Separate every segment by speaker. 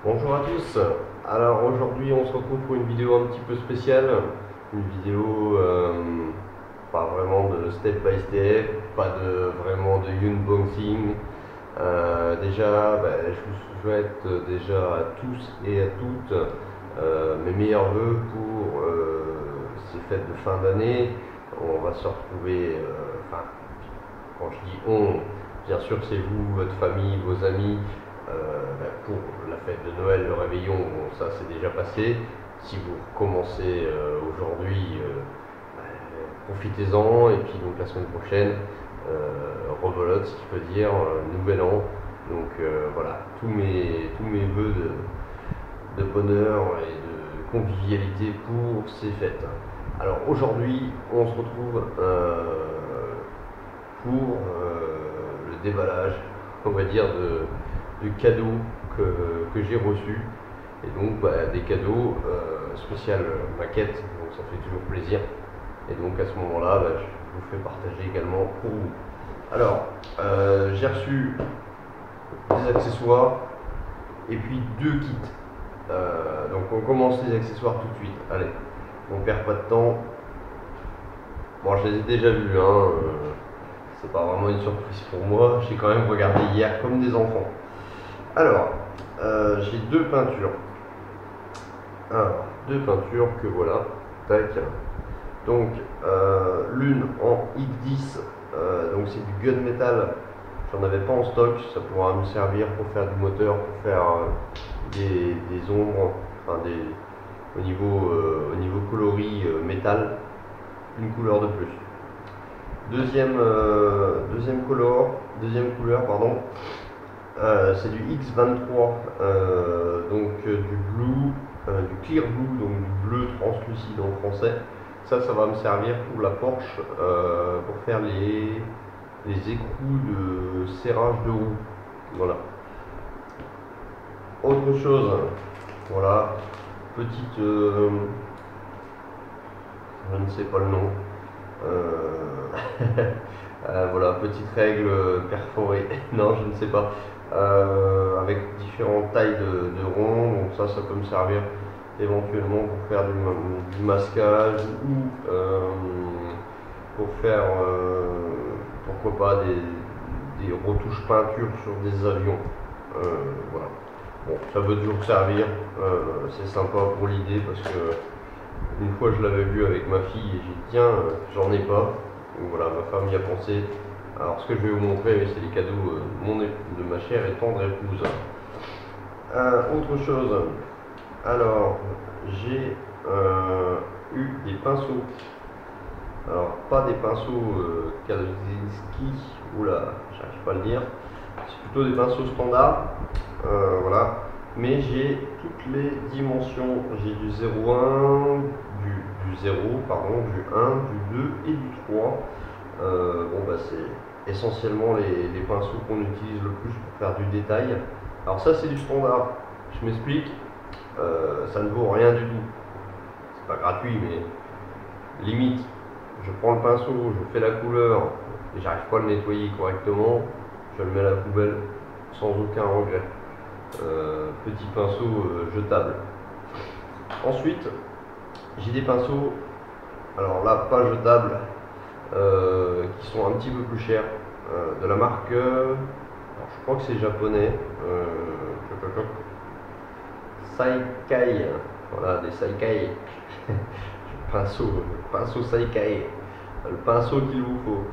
Speaker 1: Bonjour à tous. Alors aujourd'hui on se retrouve pour une vidéo un petit peu spéciale, une vidéo pas vraiment de step by step, pas de vraiment de unboxing. Déjà je vous souhaite déjà à tous et à toutes mes meilleurs vœux pour ces fêtes de fin d'année. On va se retrouver, enfin quand je dis on, bien sûr c'est vous, votre famille, vos amis. Pour la fête de Noël, le réveillon, bon, ça c'est déjà passé. Si vous recommencez aujourd'hui, profitez-en. Et puis donc la semaine prochaine, rebelote, ce qui veut dire nouvel an. Donc voilà, tous mes voeux de bonheur et de convivialité pour ces fêtes. Alors aujourd'hui, on se retrouve pour le déballage, on va dire, de cadeaux que j'ai reçus. Et donc des cadeaux spécial maquette, donc ça fait toujours plaisir. Et donc à ce moment-là, je vous fais partager également pour vous. Alors, j'ai reçu des accessoires et puis deux kits. Donc on commence les accessoires tout de suite. Allez, on perd pas de temps. Bon, je les ai déjà vus, hein. C'est pas vraiment une surprise pour moi. J'ai quand même regardé hier comme des enfants. Alors, j'ai deux peintures. Alors, deux peintures que voilà. Tac. Donc, l'une en X10. Donc, c'est du gunmetal. J'en avais pas en stock. Ça pourra me servir pour faire du moteur, pour faire des ombres, enfin au niveau coloris métal. Une couleur de plus. Deuxième couleur, pardon, c'est du X23, donc du blue, du clear blue, donc du bleu translucide en français. Ça va me servir pour la Porsche, pour faire les écrous de serrage de roue. Voilà. Autre chose, voilà, petite, je ne sais pas le nom. Voilà, petite règle perforée, non je ne sais pas, avec différentes tailles de ronds, donc ça peut me servir éventuellement pour faire du masquage ou pour faire, pourquoi pas, des retouches peinture sur des avions. Voilà. Bon, ça peut toujours servir, c'est sympa pour l'idée parce que une fois je l'avais vu avec ma fille et j'ai dit tiens, j'en ai pas. Donc voilà, ma femme y a pensé. Alors ce que je vais vous montrer, c'est les cadeaux de ma chère et tendre épouse. Autre chose, alors j'ai eu des pinceaux. Alors pas des pinceaux Kandinsky, oula, j'arrive pas à le dire. C'est plutôt des pinceaux standards. Voilà. Mais j'ai toutes les dimensions. J'ai du 0,1, du 0, pardon, du 1, du 2 et du 3. C'est essentiellement les pinceaux qu'on utilise le plus pour faire du détail. Alors ça c'est du standard. Je m'explique. Ça ne vaut rien du tout. C'est pas gratuit, mais limite. Je prends le pinceau, je fais la couleur et j'arrive pas à le nettoyer correctement. Je le mets à la poubelle sans aucun regret. Petit pinceau jetable. Ensuite, j'ai des pinceaux, alors là pas jetables, qui sont un petit peu plus chers, de la marque, je crois que c'est japonais, Saikai, voilà, des Saikai. pinceau Saikai, le pinceau qu'il vous faut.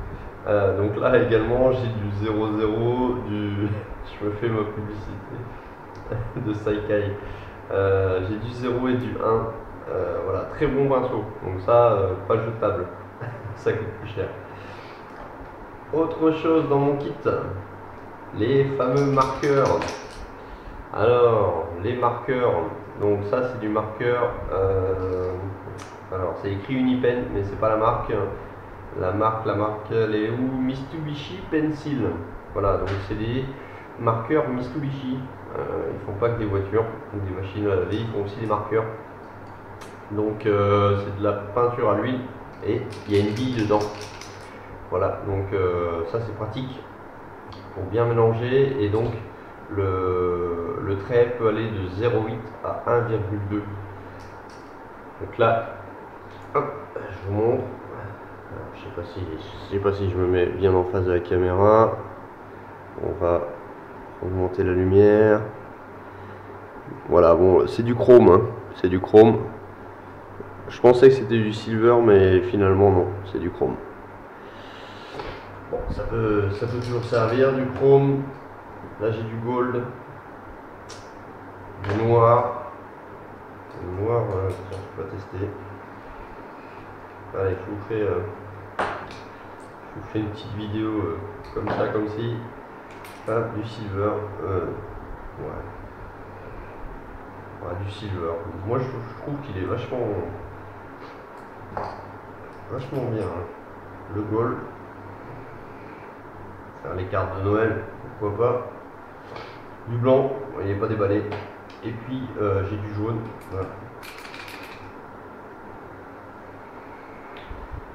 Speaker 1: Donc là également j'ai du 00, je me fais ma publicité de Saikai. J'ai du 0 et du 1. Voilà, très bon pinceau. Donc ça, pas jetable. Ça coûte plus cher. Autre chose dans mon kit, les fameux marqueurs. Alors, les marqueurs. Donc ça, c'est du marqueur. Alors, c'est écrit Unipen, mais c'est pas la marque. La marque, elle est où? Mitsubishi Pencil. Voilà, donc c'est des marqueurs Mitsubishi. Ils font pas que des voitures, des machines à laver, ils font aussi des marqueurs. Donc c'est de la peinture à l'huile et il y a une bille dedans. Voilà, donc ça c'est pratique pour bien mélanger. Et donc le trait peut aller de 0,8 à 1,2. Donc là, hop, je vous montre. Alors, je sais pas si je me mets bien en face de la caméra. On va augmenter la lumière. Voilà, bon, c'est du chrome, hein. C'est du chrome. Je pensais que c'était du silver, mais finalement non, c'est du chrome. Bon, ça peut toujours servir, du chrome. Là j'ai du gold, du noir. Le noir, je peux pas tester. Allez, je vous fais une petite vidéo comme ça, comme si. Ah, du silver. Ouais. Ah, du silver. Moi je trouve qu'il est vachement bien. Hein. Le gold. Faire les cartes de Noël, pourquoi pas. Du blanc, il n'est pas déballé. Et puis j'ai du jaune. Voilà.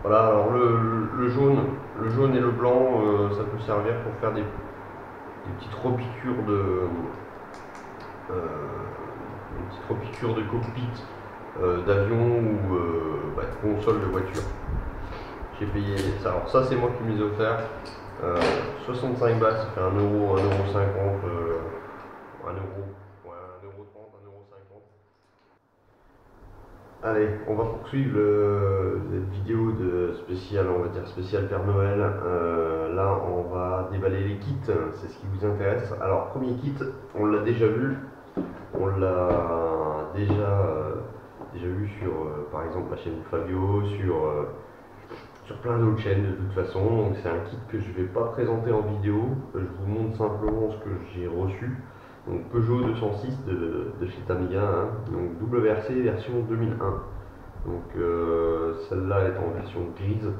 Speaker 1: Voilà, alors le jaune et le blanc, ça peut servir pour faire des petites repiqûres de cockpit d'avion ou de console de voiture. J'ai payé ça. Alors ça c'est moi qui me les ai offerts. 65 balles, ça fait 1 euro, 1,50 euro, 1 euro, ouais, 1,30 €, 1,50 €. Allez, on va poursuivre cette vidéo de spécial, on va dire spécial Père Noël. Là, on va déballer les kits, c'est ce qui vous intéresse. Alors, premier kit, on l'a déjà vu, on l'a déjà vu sur, par exemple, la chaîne de Fabio, sur plein d'autres chaînes de toute façon. Donc c'est un kit que je ne vais pas présenter en vidéo, je vous montre simplement ce que j'ai reçu. Donc Peugeot 206 de chez Tamiya, hein. Donc WRC version 2001. Donc celle-là est en version grise.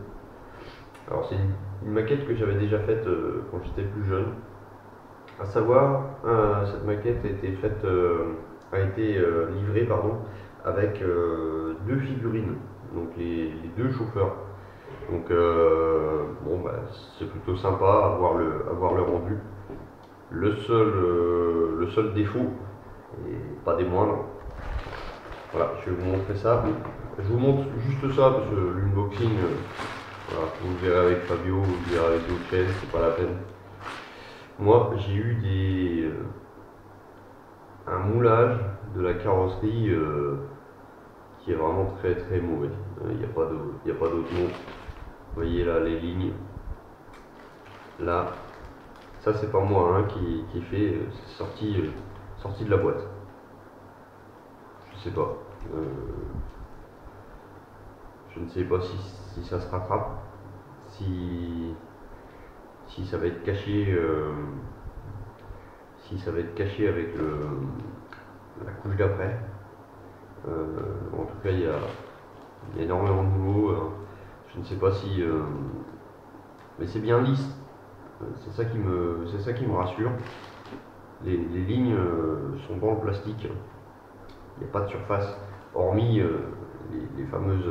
Speaker 1: Alors c'est une maquette que j'avais déjà faite quand j'étais plus jeune. À savoir, cette maquette a été livrée avec 2 figurines, donc les 2 chauffeurs. Donc bon, c'est plutôt sympa à voir le rendu. Le seul défaut, et pas des moindres, voilà, je vais vous montrer ça. Je vous montre juste ça parce que l'unboxing, voilà, vous le verrez avec Fabio, vous le verrez avec d'autres chaînes, c'est pas la peine. Moi j'ai eu un moulage de la carrosserie qui est vraiment très très mauvais. Il n'y a pas d'autre mot. Vous voyez là les lignes. Là, ça c'est pas moi hein, qui fait, c'est sorti de la boîte. Je sais pas. Je ne sais pas si ça se rattrape, si ça va être caché, avec la couche d'après. En tout cas, il y a énormément de boulot. Je ne sais pas si, mais c'est bien lisse. C'est ça qui me rassure. Les lignes sont dans le plastique. Il n'y a pas de surface, hormis les fameuses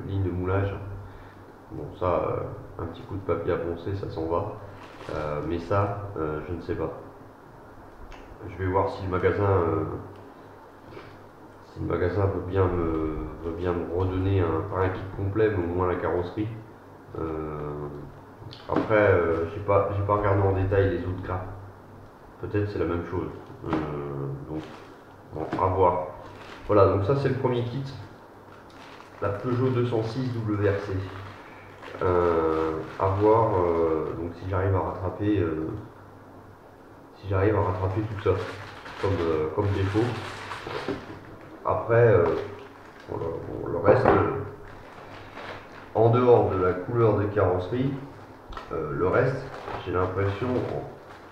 Speaker 1: lignes de moulage. Bon, ça, un petit coup de papier à poncer, ça s'en va. Mais ça, je ne sais pas. Je vais voir si le magasin veut bien me redonner pas un kit complet, mais au moins la carrosserie. Après, j'ai pas regardé en détail les autres grappes. Peut-être c'est la même chose. Donc, bon, à voir. Voilà, donc ça c'est le premier kit. La Peugeot 206 WRC. À voir. Donc si j'arrive à rattraper, tout ça comme défaut. Après, le reste, en dehors de la couleur des carrosseries, le reste, j'ai l'impression,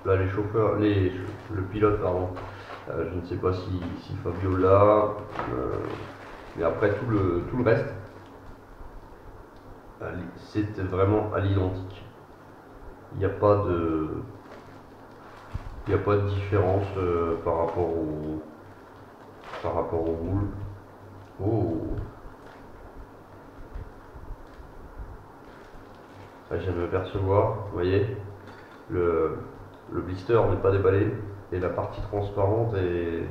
Speaker 1: là les chauffeurs, le pilote pardon, je ne sais pas si Fabio l'a, mais après tout le reste, c'est vraiment à l'identique. Il n'y a pas de différence par rapport au moule. Oh, ça, je viens de me percevoir, vous voyez, le blister n'est pas déballé, et la partie transparente est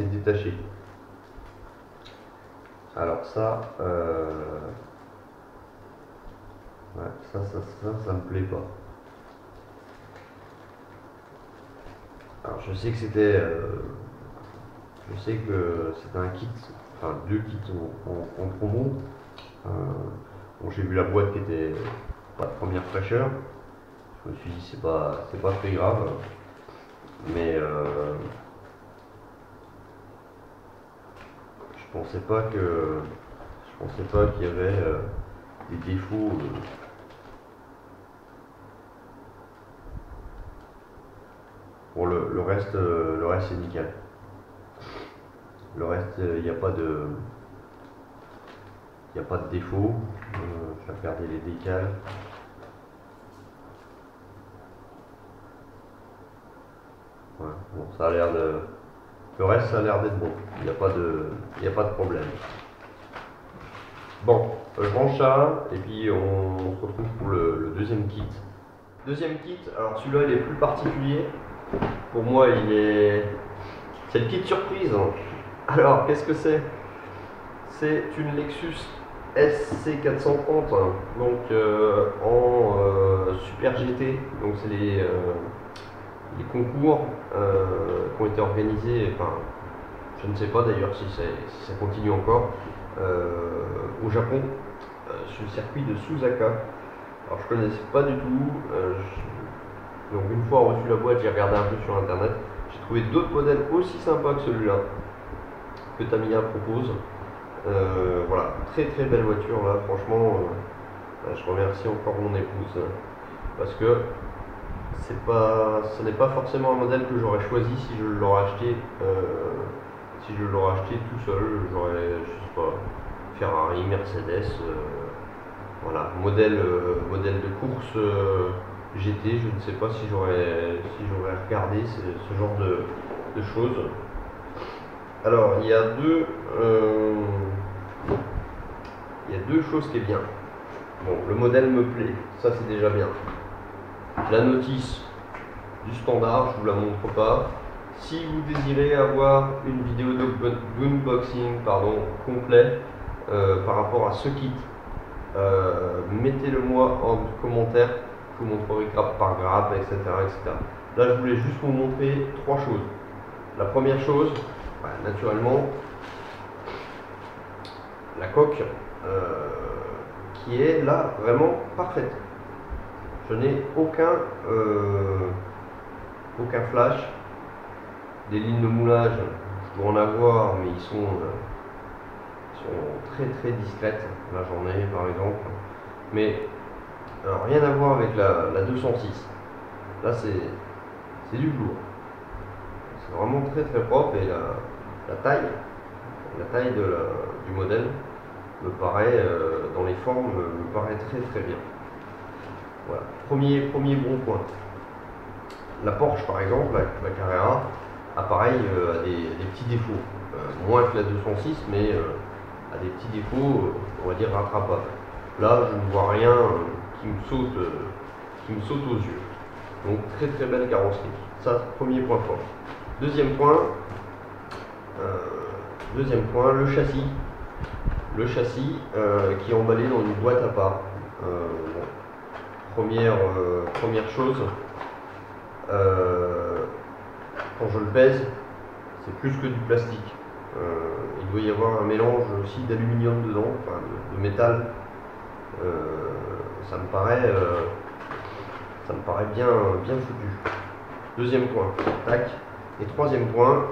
Speaker 1: détachée. Alors ça, ouais, ça me plaît pas. Alors je sais que c'était un kit, enfin 2 kits en promo. Bon, j'ai vu la boîte qui était pas de première fraîcheur. Je me suis dit c'est pas très grave, mais je pensais pas qu'il y avait des défauts. Pour le reste c'est nickel. Le reste, il n'y a pas de défaut. Je vais regarder les décals. Ouais, bon, ça a l'air de. Le reste, ça a l'air d'être bon. Il n'y a pas de problème. Bon, je range ça et puis on se retrouve pour le deuxième kit. Deuxième kit, alors celui-là il est plus particulier. Pour moi, c'est le kit surprise. Alors, qu'est-ce que c'est? C'est une Lexus SC430, donc en Super GT. Donc c'est les concours qui ont été organisés, enfin, je ne sais pas d'ailleurs si ça continue encore, au Japon, sur le circuit de Susaka. Alors je connaissais pas du tout. Donc une fois reçu la boîte, j'ai regardé un peu sur internet. J'ai trouvé d'autres modèles aussi sympas que celui-là que Tamiya propose. Voilà, très belle voiture là, franchement. Je remercie encore mon épouse parce que ce n'est pas forcément un modèle que j'aurais choisi si je l'aurais acheté tout seul. J'aurais, je sais pas, Ferrari, Mercedes, voilà, modèle de course GT. Je ne sais pas si j'aurais regardé ce genre de choses. Alors il y a deux choses qui est bien. Bon, le modèle me plaît, ça c'est déjà bien. La notice du standard, je vous la montre pas. Si vous désirez avoir une vidéo d'unboxing complet par rapport à ce kit, mettez-le moi en commentaire, je vous montrerai grappe par grappe, etc., etc. Là je voulais juste vous montrer 3 choses. La première chose, naturellement, la coque qui est là vraiment parfaite. Je n'ai aucun flash. Des lignes de moulage, je dois en avoir, mais ils sont très discrètes. Là j'en ai par exemple. Mais alors, rien à voir avec la 206. Là c'est du lourd. C'est vraiment très propre et la taille du modèle me paraît, dans les formes, me paraît très bien. Voilà, premier bon point. La Porsche par exemple, la Carrera, a pareil, a des petits défauts. Moins que la 206, mais a des petits défauts, on va dire, rattrapables. Là, je ne vois rien qui me saute aux yeux. Donc très belle carrosserie. Ça, premier point fort. Deuxième point, le châssis. Le châssis qui est emballé dans une boîte à part. Bon. Première chose, quand je le pèse, c'est plus que du plastique. Il doit y avoir un mélange aussi d'aluminium dedans, enfin de métal. Ça me paraît bien foutu. Deuxième point, tac. Et troisième point,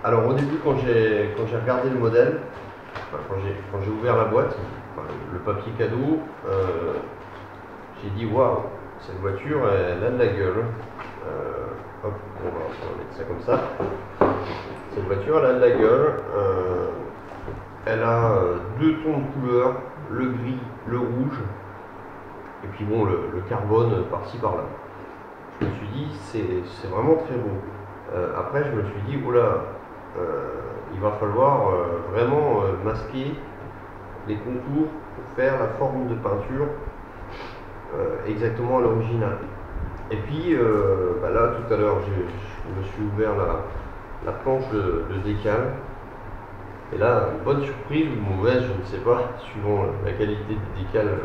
Speaker 1: alors au début quand j'ai regardé le modèle, enfin, quand j'ai ouvert la boîte, enfin, le papier cadeau, j'ai dit waouh, cette voiture elle a de la gueule. Hop, on va mettre ça comme ça. Cette voiture elle a de la gueule. Elle a 2 tons de couleur, le gris, le rouge, et puis bon le carbone par-ci par-là. Je me suis dit c'est vraiment très beau. Après je me suis dit oula, il va falloir vraiment masquer les contours pour faire la forme de peinture exactement à l'original. Et puis là tout à l'heure je me suis ouvert la planche de décale. Et là, une bonne surprise ou mauvaise, je ne sais pas, suivant la qualité du décal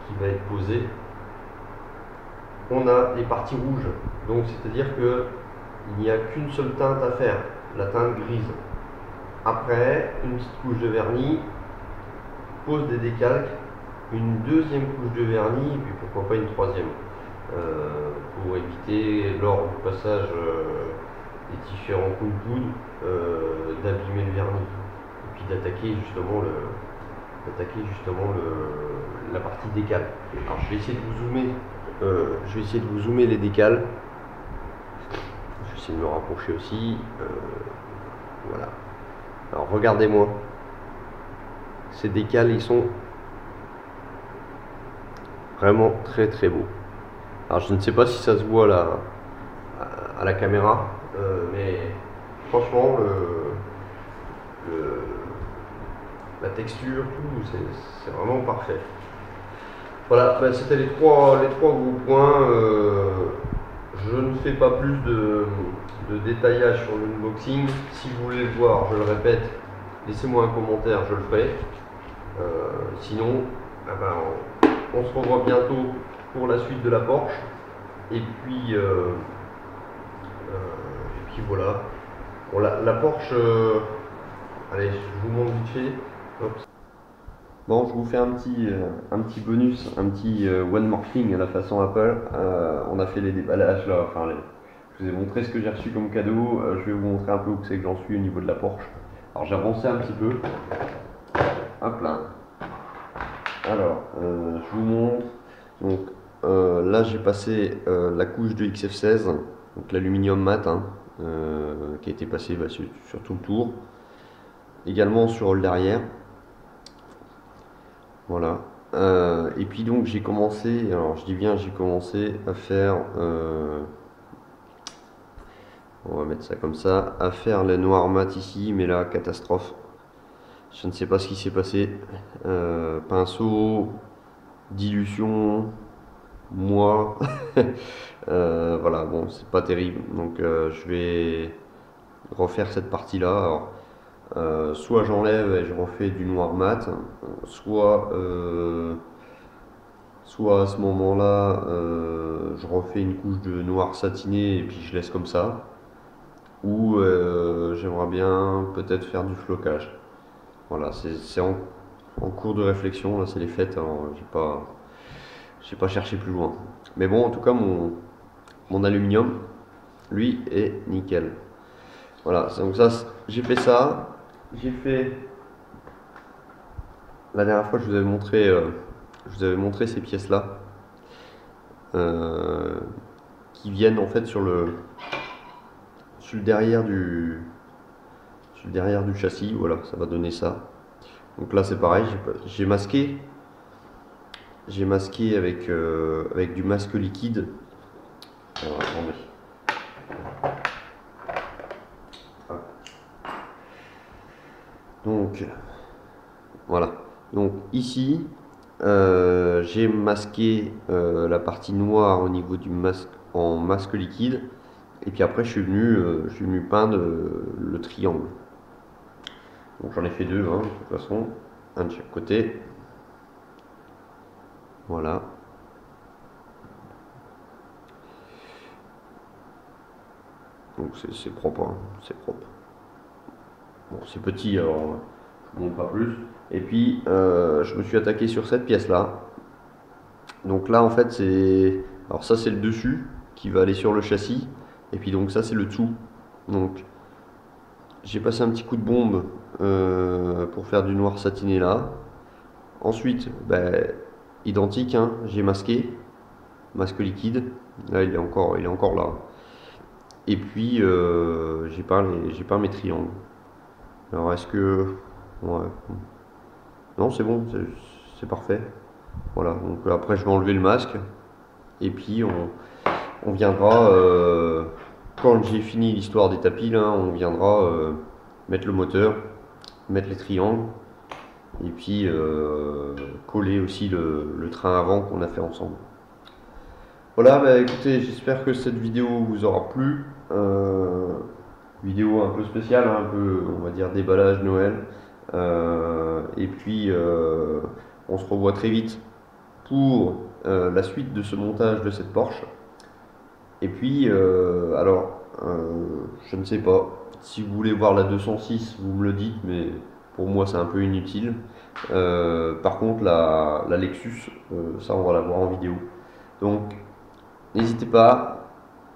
Speaker 1: qui va être posé, on a les parties rouges. Donc c'est-à-dire qu'il n'y a qu'une seule teinte à faire, la teinte grise. Après, une petite couche de vernis, pose des décalques, une deuxième couche de vernis, et puis pourquoi pas une troisième, pour éviter lors du passage des différents coups de poudre d'abîmer le vernis, et puis d'attaquer justement la partie décale. Alors je vais essayer de vous zoomer, les décales. Je vais essayer de me rapprocher aussi. Voilà. Alors regardez-moi. Ces décales, ils sont vraiment très très beaux. Alors je ne sais pas si ça se voit là à la caméra, mais franchement la texture, tout, c'est vraiment parfait. Voilà, c'était les trois gros points. Je ne fais pas plus de détaillage sur l'unboxing. Si vous voulez le voir, je le répète, laissez-moi un commentaire, je le ferai. Sinon, on se revoit bientôt pour la suite de la Porsche. Et puis voilà. Bon, la Porsche, allez, je vous montre vite fait. Hop. Bon, je vous fais un petit bonus, un petit one more thing à la façon Apple. On a fait les déballages là, je vous ai montré ce que j'ai reçu comme cadeau. Je vais vous montrer un peu où c'est que j'en suis au niveau de la Porsche. Alors j'ai avancé un petit peu. Hop là. Alors, je vous montre. Donc là j'ai passé la couche de XF16, donc l'aluminium mat, qui a été passé sur tout le tour. Également sur le derrière. Voilà. Et puis donc j'ai commencé, alors je dis bien j'ai commencé à faire, on va mettre ça comme ça, à faire le noir mat ici, mais là catastrophe. Je ne sais pas ce qui s'est passé. Pinceau, dilution, moi. Voilà, bon, c'est pas terrible. Donc je vais refaire cette partie là. Alors, soit j'enlève et je refais du noir mat, soit à ce moment là je refais une couche de noir satiné et puis je laisse comme ça, ou j'aimerais bien peut-être faire du flocage. Voilà, c'est en cours de réflexion, là c'est les fêtes, alors j'ai pas cherché plus loin, mais bon, en tout cas mon aluminium lui est nickel. Voilà, donc ça, j'ai fait ça. J'ai fait, la dernière fois je vous avais montré ces pièces là qui viennent en fait sur le derrière du châssis. Voilà, ça va donner ça. Donc là c'est pareil, j'ai masqué avec du masque liquide. Alors attendez. Donc voilà, donc ici j'ai masqué la partie noire au niveau du masque en masque liquide, et puis après je suis venu peindre le triangle. Donc j'en ai fait deux, de toute façon, un de chaque côté. Voilà. Donc c'est propre, c'est propre. Bon, c'est petit, alors je ne montre pas plus. Et puis je me suis attaqué sur cette pièce là. Donc là en fait alors ça c'est le dessus qui va aller sur le châssis, et puis donc ça c'est le dessous. Donc j'ai passé un petit coup de bombe pour faire du noir satiné là. Ensuite identique, j'ai masque liquide. Là il est encore là. Et puis j'ai peint mes triangles. Alors est-ce que... Ouais. Non, c'est bon, c'est parfait. Voilà, donc après je vais enlever le masque. Et puis on viendra, quand j'ai fini l'histoire des tapis là, on viendra mettre le moteur, mettre les triangles. Et puis coller aussi le train avant qu'on a fait ensemble. Voilà, bah écoutez, j'espère que cette vidéo vous aura plu. Vidéo un peu spéciale, hein, un peu, on va dire, déballage Noël. Et puis, on se revoit très vite pour la suite de ce montage de cette Porsche. Et puis, je ne sais pas, si vous voulez voir la 206, vous me le dites, mais pour moi c'est un peu inutile. Par contre, la Lexus, ça on va la voir en vidéo. Donc, n'hésitez pas,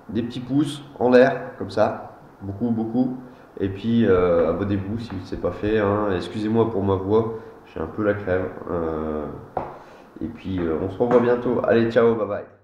Speaker 1: des petits pouces en l'air, comme ça, beaucoup, beaucoup. Et puis, abonnez-vous si ce n'est pas fait, hein. Excusez-moi pour ma voix, j'ai un peu la crève. Et puis, on se revoit bientôt. Allez, ciao, bye bye.